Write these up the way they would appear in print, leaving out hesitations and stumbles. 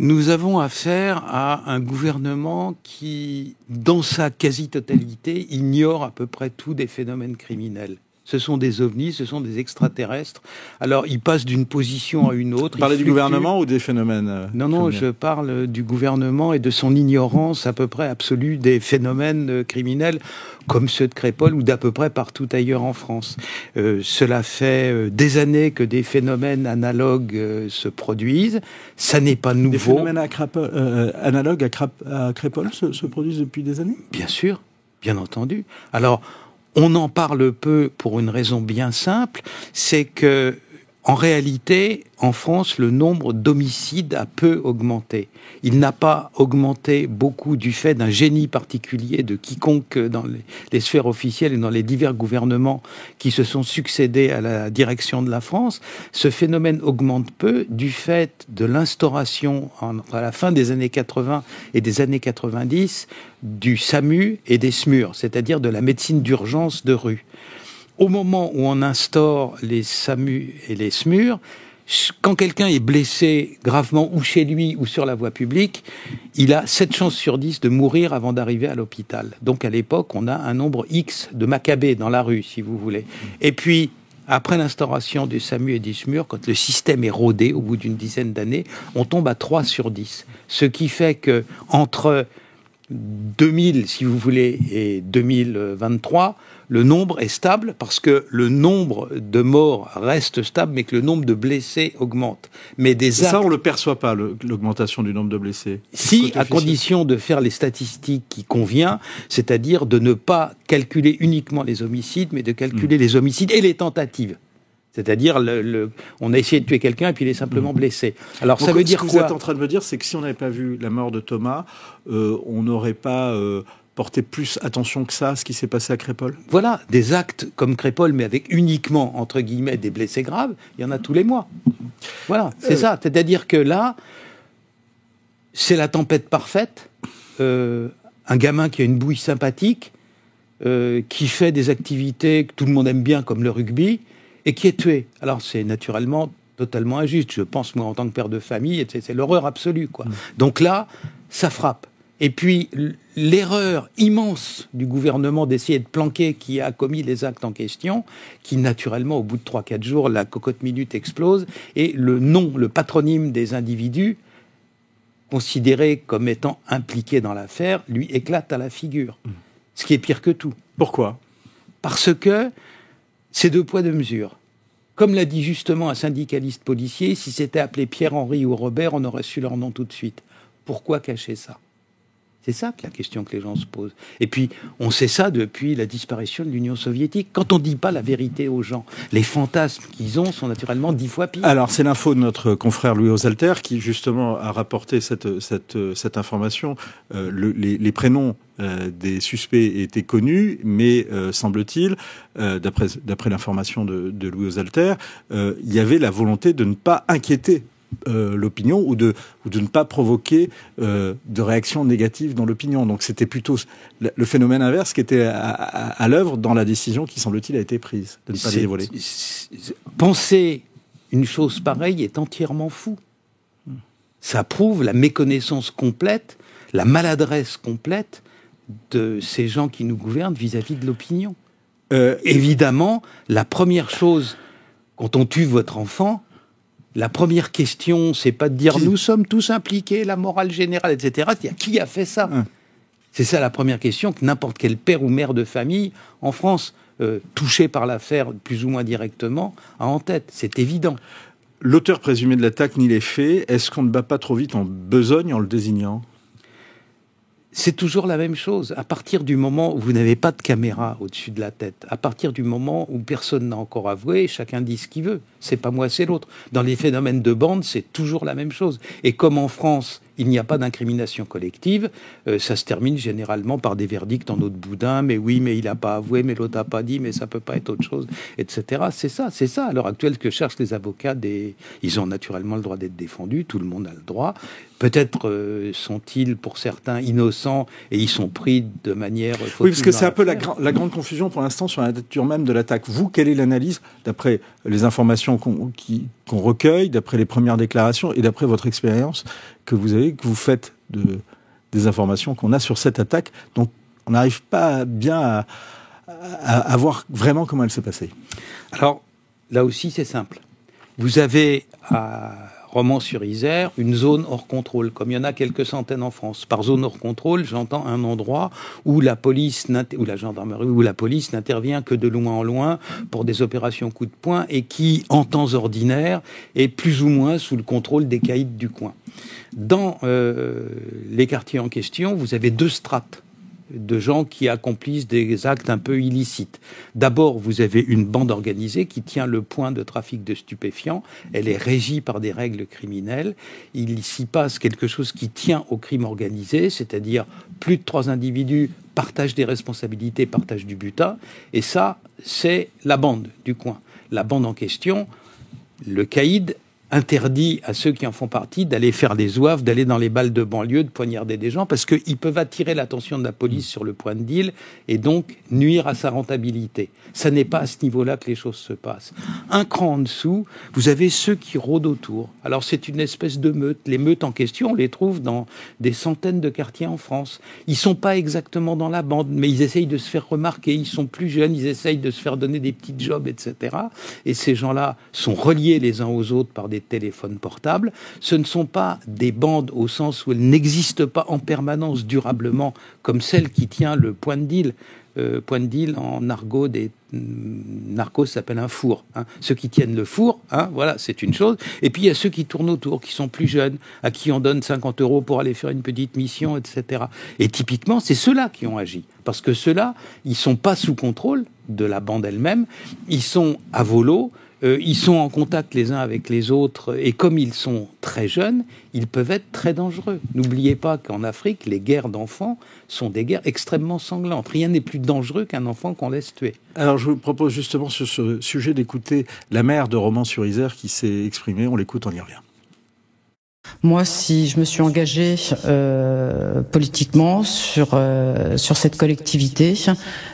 Nous avons affaire à un gouvernement qui, dans sa quasi-totalité, ignore à peu près tout des phénomènes criminels. Ce sont des ovnis, ce sont des extraterrestres. Alors, ils passent d'une position à une autre. Vous parlez du gouvernement ou des phénomènes Non, je parle du gouvernement et de son ignorance à peu près absolue des phénomènes criminels comme ceux de Crépol ou d'à peu près partout ailleurs en France. Cela fait des années que des phénomènes analogues se produisent. Ça n'est pas nouveau. Des phénomènes analogues à Crépol se produisent depuis des années ? Bien sûr, bien entendu. Alors, on en parle peu pour une raison bien simple, c'est que, en réalité, en France, le nombre d'homicides a peu augmenté. Il n'a pas augmenté beaucoup du fait d'un génie particulier de quiconque dans les sphères officielles et dans les divers gouvernements qui se sont succédés à la direction de la France. Ce phénomène augmente peu du fait de l'instauration, à la fin des années 80 et des années 90, du SAMU et des SMUR, c'est-à-dire de la médecine d'urgence de rue. Au moment où on instaure les SAMU et les SMUR, quand quelqu'un est blessé gravement ou chez lui ou sur la voie publique, il a 7 chances sur 10 de mourir avant d'arriver à l'hôpital. Donc à l'époque, on a un nombre X de macabées dans la rue, si vous voulez. Et puis, après l'instauration du SAMU et du SMUR, quand le système est rodé, au bout d'une dizaine d'années, on tombe à 3 sur 10. Ce qui fait que entre 2000, si vous voulez, et 2023, le nombre est stable parce que le nombre de morts reste stable, mais que le nombre de blessés augmente. Mais ça, on ne le perçoit pas, l'augmentation du nombre de blessés. Si, à condition de faire les statistiques qui convient, c'est-à-dire de ne pas calculer uniquement les homicides, mais de calculer les homicides et les tentatives. C'est-à-dire, on a essayé de tuer quelqu'un et puis il est simplement blessé. Alors, donc, ça veut dire quoi ? Ce que vous êtes en train de me dire, c'est que si on n'avait pas vu la mort de Thomas, on n'aurait pas porté plus attention que ça à ce qui s'est passé à Crépol ? Voilà, des actes comme Crépol, mais avec uniquement, entre guillemets, des blessés graves, il y en a tous les mois. Voilà, c'est ça. C'est-à-dire que là, c'est la tempête parfaite. Un gamin qui a une bouille sympathique, qui fait des activités que tout le monde aime bien, comme le rugby, et qui est tué. Alors, c'est naturellement totalement injuste. Je pense, moi, en tant que père de famille, c'est l'horreur absolue, quoi. Donc là, ça frappe. Et puis, l'erreur immense du gouvernement d'essayer de planquer qui a commis les actes en question, qui, naturellement, au bout de 3-4 jours, la cocotte minute explose, et le nom, le patronyme des individus, considérés comme étant impliqués dans l'affaire, lui éclate à la figure. Ce qui est pire que tout. Pourquoi ? Parce que c'est 2 poids 2 mesures. Comme l'a dit justement un syndicaliste policier, si c'était appelé Pierre-Henri ou Robert, on aurait su leur nom tout de suite. Pourquoi cacher ça ? C'est ça la question que les gens se posent. Et puis, on sait ça depuis la disparition de l'Union soviétique. Quand on ne dit pas la vérité aux gens, les fantasmes qu'ils ont sont naturellement 10 fois pires. Alors, c'est l'info de notre confrère Louis Osalter qui, justement, a rapporté cette information. Les prénoms des suspects étaient connus, mais, semble-t-il, d'après l'information de Louis Osalter, il y avait la volonté de ne pas inquiéter l'opinion ou de ne pas provoquer de réactions négatives dans l'opinion. Donc c'était plutôt le phénomène inverse qui était à l'œuvre dans la décision qui, semble-t-il, a été prise, de ne pas les dévoiler. Penser une chose pareille est entièrement fou. Ça prouve la méconnaissance complète, la maladresse complète de ces gens qui nous gouvernent vis-à-vis de l'opinion. Évidemment, la première chose, quand on tue votre enfant, la première question, c'est pas de dire nous sommes tous impliqués, la morale générale, etc. C'est qui a fait ça ? C'est ça la première question que n'importe quel père ou mère de famille en France, touché par l'affaire plus ou moins directement, a en tête. C'est évident. L'auteur présumé de l'attaque nie les faits. Est-ce qu'on ne bat pas trop vite en besogne en le désignant ? C'est toujours la même chose. À partir du moment où vous n'avez pas de caméra au-dessus de la tête, à partir du moment où personne n'a encore avoué, chacun dit ce qu'il veut. C'est pas moi, c'est l'autre. Dans les phénomènes de bande, c'est toujours la même chose. Et comme en France, il n'y a pas d'incrimination collective, ça se termine généralement par des verdicts en eau de boudin. Mais oui, mais il n'a pas avoué, mais l'autre n'a pas dit, mais ça peut pas être autre chose, etc. C'est ça. À l'heure actuelle, ce que cherchent les avocats, ils ont naturellement le droit d'être défendus. Tout le monde a le droit. Peut-être sont-ils, pour certains, innocents innocents et ils sont pris de manière... Oui, parce que c'est un peu la grande confusion pour l'instant sur la nature même de l'attaque. Vous, quelle est l'analyse, d'après les informations qu'on recueille, d'après les premières déclarations et d'après votre expérience que vous faites des informations qu'on a sur cette attaque, donc on n'arrive pas bien à voir vraiment comment elle s'est passée? Alors, là aussi, c'est simple. Vous avez à Romans-sur-Isère une zone hors contrôle, comme il y en a quelques centaines en France. Par zone hors contrôle, j'entends un endroit où la police ou la gendarmerie ou la police n'intervient que de loin en loin pour des opérations coup de poing et qui, en temps ordinaire, est plus ou moins sous le contrôle des caïds du coin. Dans les quartiers en question, vous avez deux strates de gens qui accomplissent des actes un peu illicites. D'abord, vous avez une bande organisée qui tient le point de trafic de stupéfiants. Elle est régie par des règles criminelles. Il s'y passe quelque chose qui tient au crime organisé, c'est-à-dire plus de 3 individus partagent des responsabilités, partagent du butin. Et ça, c'est la bande du coin. La bande en question, le caïd interdit à ceux qui en font partie d'aller faire des zouaves, d'aller dans les balles de banlieue, de poignarder des gens, parce qu'ils peuvent attirer l'attention de la police sur le point de deal et donc nuire à sa rentabilité. Ça n'est pas à ce niveau-là que les choses se passent. Un cran en dessous, vous avez ceux qui rôdent autour. Alors c'est une espèce de meute. Les meutes en question, on les trouve dans des centaines de quartiers en France. Ils sont pas exactement dans la bande, mais ils essayent de se faire remarquer. Ils sont plus jeunes, ils essayent de se faire donner des petits jobs, etc. Et ces gens-là sont reliés les uns aux autres par des téléphones portables. Ce ne sont pas des bandes au sens où elles n'existent pas en permanence durablement comme celle qui tient le point de deal. Point de deal en argot des narcos s'appelle un four. Ceux qui tiennent le four, voilà, c'est une chose. Et puis il y a ceux qui tournent autour, qui sont plus jeunes, à qui on donne 50 € pour aller faire une petite mission, etc. Et typiquement, c'est ceux-là qui ont agi. Parce que ceux-là, ils sont pas sous contrôle de la bande elle-même. Ils sont à volo. Ils sont en contact les uns avec les autres et comme ils sont très jeunes, ils peuvent être très dangereux. N'oubliez pas qu'en Afrique, les guerres d'enfants sont des guerres extrêmement sanglantes. Rien n'est plus dangereux qu'un enfant qu'on laisse tuer. Alors je vous propose justement sur ce sujet d'écouter la maire de Romans-sur-Isère qui s'est exprimée. On l'écoute, on y revient. Moi, si je me suis engagée politiquement sur cette collectivité,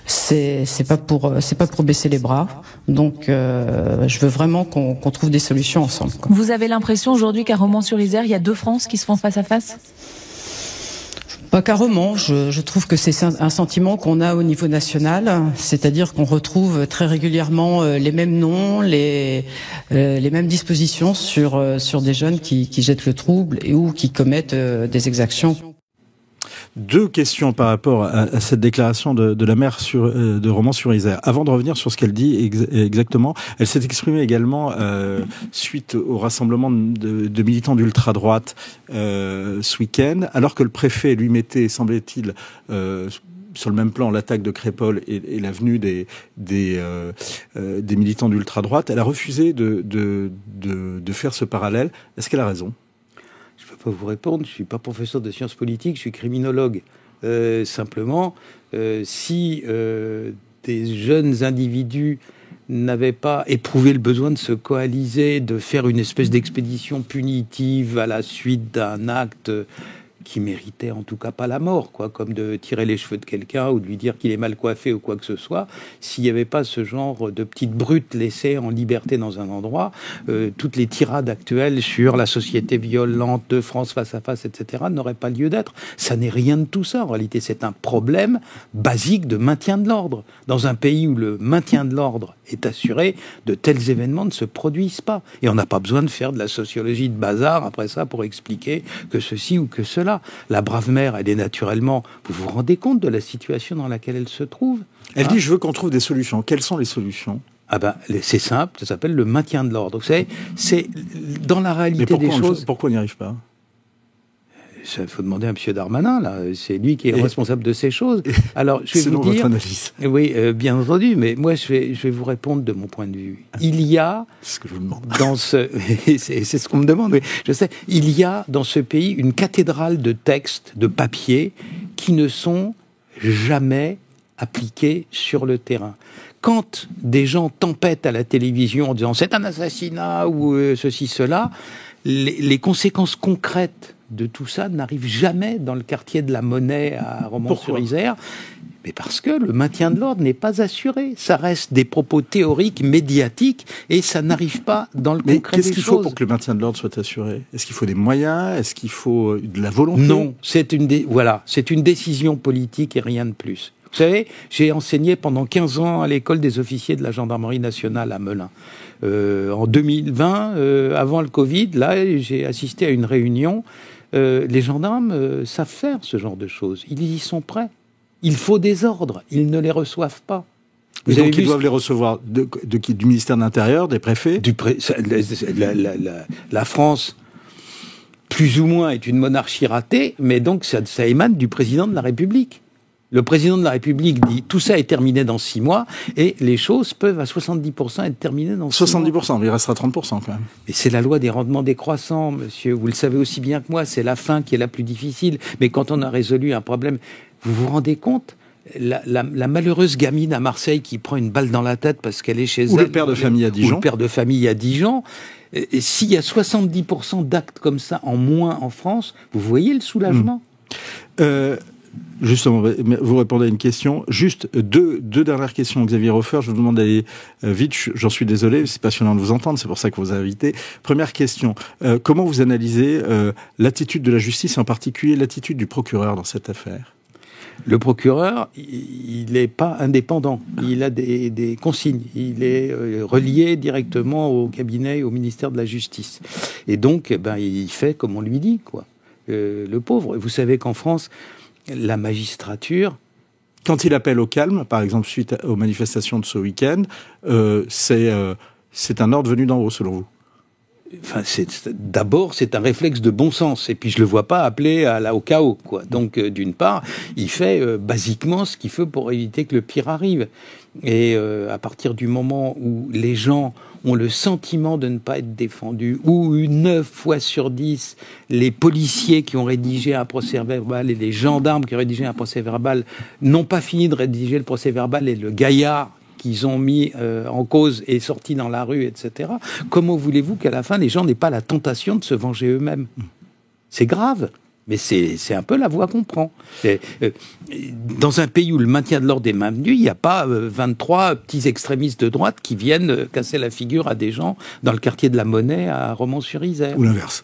c'est pas pour baisser les bras. Donc, je veux vraiment qu'on trouve des solutions ensemble, quoi. Vous avez l'impression aujourd'hui qu'à Romans-sur-Isère, il y a 2 France qui se font face à face ? Pas carrément. Je trouve que c'est un sentiment qu'on a au niveau national, c'est-à-dire qu'on retrouve très régulièrement les mêmes noms, les mêmes dispositions sur des jeunes qui jettent le trouble ou qui commettent des exactions. 2 questions par rapport à cette déclaration de la maire de Romans-sur-Isère. Avant de revenir sur ce qu'elle dit exactement, elle s'est exprimée également suite au rassemblement de militants d'ultra-droite ce week-end, alors que le préfet lui mettait, semblait-il, sur le même plan l'attaque de Crépol et la venue des militants d'ultra-droite. Elle a refusé de faire ce parallèle. Est-ce qu'elle a raison ? Je ne peux pas vous répondre, je ne suis pas professeur de sciences politiques, je suis criminologue. Simplement, si des jeunes individus n'avaient pas éprouvé le besoin de se coaliser, de faire une espèce d'expédition punitive à la suite d'un acte qui méritait en tout cas pas la mort, quoi, comme de tirer les cheveux de quelqu'un ou de lui dire qu'il est mal coiffé ou quoi que ce soit, s'il n'y avait pas ce genre de petites brutes laissées en liberté dans un endroit, toutes les tirades actuelles sur la société violente de France face à face, etc., n'auraient pas lieu d'être. Ça n'est rien de tout ça. En réalité, c'est un problème basique de maintien de l'ordre. Dans un pays où le maintien de l'ordre est assuré, de tels événements ne se produisent pas. Et on n'a pas besoin de faire de la sociologie de bazar après ça pour expliquer que ceci ou que cela. La brave mère, elle est naturellement... Vous vous rendez compte de la situation dans laquelle elle se trouve ? Elle dit, je veux qu'on trouve des solutions. Quelles sont les solutions ? C'est simple, ça s'appelle le maintien de l'ordre. Vous savez, c'est dans la réalité des choses... Pourquoi on n'y arrive pas ? Il faut demander à M. Darmanin, là. C'est lui qui est responsable de ces choses. Alors, je vais vous dire... votre analyse. Oui, bien entendu, mais moi, je vais vous répondre de mon point de vue. Il y a... C'est ce que je vous demande. C'est ce qu'on me demande, oui. Je sais. Il y a dans ce pays une cathédrale de textes, de papiers, qui ne sont jamais appliqués sur le terrain. Quand des gens tempêtent à la télévision en disant « c'est un assassinat » ou ceci, cela, les conséquences concrètes de tout ça n'arrive jamais dans le quartier de la Monnaie à Romans-sur-Isère. Mais parce que le maintien de l'ordre n'est pas assuré. Ça reste des propos théoriques, médiatiques, et ça n'arrive pas dans le concret des choses. Mais qu'est-ce qu'il faut pour que le maintien de l'ordre soit assuré? Est-ce qu'il faut des moyens? Est-ce qu'il faut de la volonté? Non, c'est une décision politique et rien de plus. Vous savez, j'ai enseigné pendant 15 ans à l'école des officiers de la gendarmerie nationale à Melun. En 2020, avant le Covid, là, j'ai assisté à une réunion. Les gendarmes savent faire ce genre de choses. Ils y sont prêts. Il faut des ordres. Ils ne les reçoivent pas. Vous donc ils doivent les recevoir du ministère de l'Intérieur, des préfets? La France, plus ou moins, est une monarchie ratée, mais donc ça émane du président de la République. Le président de la République dit tout ça est terminé dans 6 mois et les choses peuvent à 70% être terminées dans 6 mois. 70%, mais il restera 30% quand même. Et c'est la loi des rendements décroissants, monsieur. Vous le savez aussi bien que moi, c'est la fin qui est la plus difficile. Mais quand on a résolu un problème, vous vous rendez compte ? La malheureuse gamine à Marseille qui prend une balle dans la tête parce qu'elle est chez elle. Ou le père de famille à Dijon. Ou le père de famille à Dijon. Et s'il y a 70% d'actes comme ça en moins en France, vous voyez le soulagement. Justement, vous répondez à une question. Juste deux dernières questions, Xavier Hofer. Je vous demande d'aller vite. J'en suis désolé, c'est passionnant de vous entendre. C'est pour ça que vous avez invité. Première question. Comment vous analysez l'attitude de la justice, en particulier l'attitude du procureur dans cette affaire? Le procureur, il n'est pas indépendant. Il a des consignes. Il est relié directement au cabinet, au ministère de la Justice. Et donc, il fait comme on lui dit, quoi. Le pauvre. Vous savez qu'en France, la magistrature... Quand il appelle au calme, par exemple, suite aux manifestations de ce week-end, c'est un ordre venu d'en haut, selon vous? Enfin, d'abord, c'est un réflexe de bon sens. Et puis, je le vois pas appeler au chaos, quoi. Donc, d'une part, il fait basiquement ce qu'il faut pour éviter que le pire arrive. Et à partir du moment où les gens ont le sentiment de ne pas être défendus, ou 9 fois sur 10, les policiers qui ont rédigé un procès-verbal et les gendarmes qui ont rédigé un procès-verbal n'ont pas fini de rédiger le procès-verbal et le gaillard qu'ils ont mis en cause et sorti dans la rue, etc. Comment voulez-vous qu'à la fin, les gens n'aient pas la tentation de se venger eux-mêmes? C'est grave, mais c'est un peu la voie qu'on prend. Dans un pays où le maintien de l'ordre est maintenu, il n'y a pas 23 petits extrémistes de droite qui viennent casser la figure à des gens dans le quartier de la Monnaie à Romans-sur-Isère. Ou l'inverse.